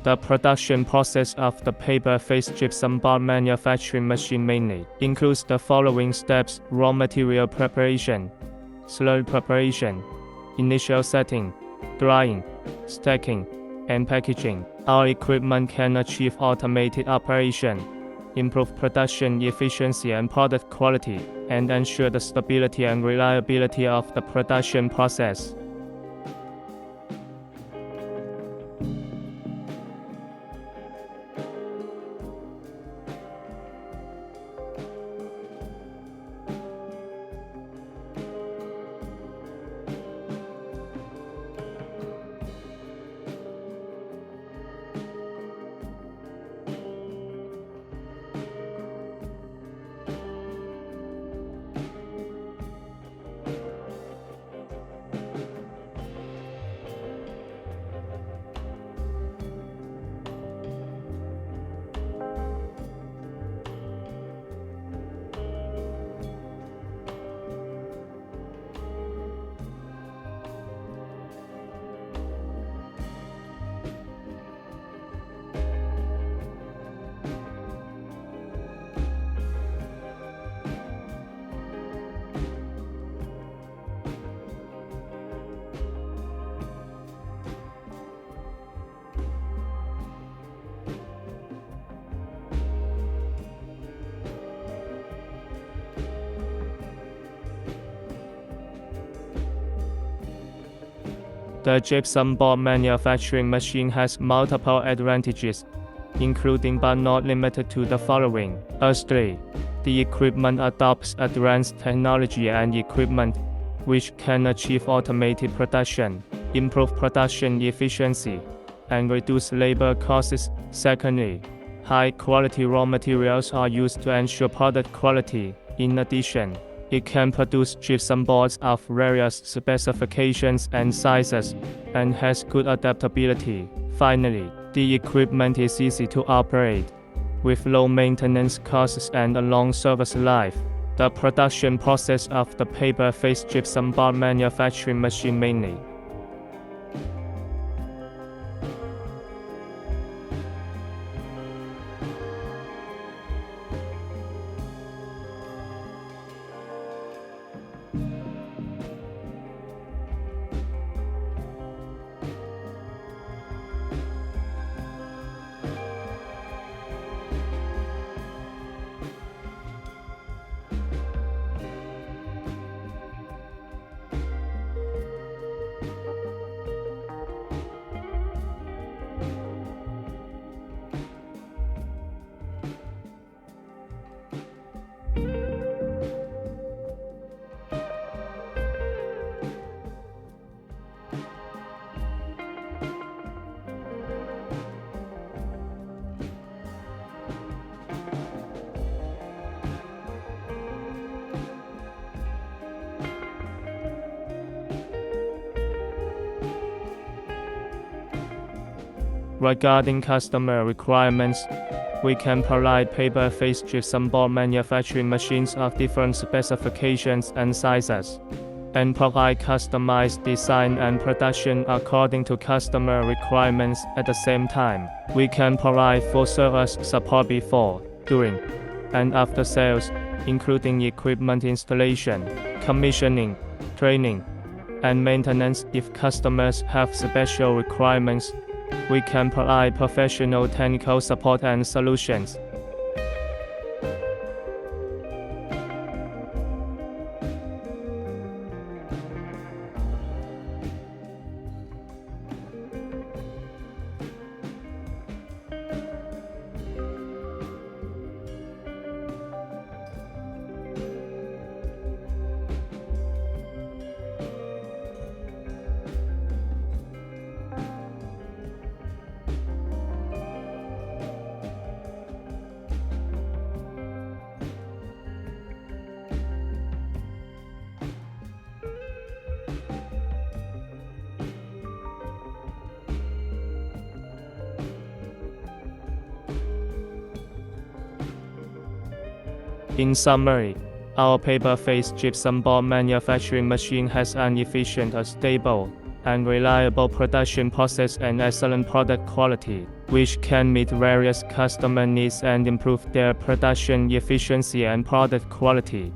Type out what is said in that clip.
The production process of the paper-faced gypsum board manufacturing machine mainly includes the following steps: raw material preparation, slurry preparation, initial setting, drying, stacking, and packaging. Our equipment can achieve automated operation, improve production efficiency and product quality, and ensure the stability and reliability of the production process. The gypsum board manufacturing machine has multiple advantages, including but not limited to the following. Firstly, the equipment adopts advanced technology and equipment, which can achieve automated production, improve production efficiency, and reduce labor costs. Secondly, high-quality raw materials are used to ensure product quality. In addition, it can produce gypsum boards of various specifications and sizes, and has good adaptability. Finally, the equipment is easy to operate, with low maintenance costs and a long service life. The production process of the paper-faced gypsum board manufacturing machine mainly Regarding customer requirements, we can provide paper-faced gypsum board manufacturing machines of different specifications and sizes, and provide customized design and production according to customer requirements. At the same time, we can provide full-service support before, during, and after sales, including equipment installation, commissioning, training, and maintenance. If customers have special requirements, we can provide professional technical support and solutions. In summary, our paper-faced gypsum board manufacturing machine has an efficient, stable, and reliable production process and excellent product quality, which can meet various customer needs and improve their production efficiency and product quality.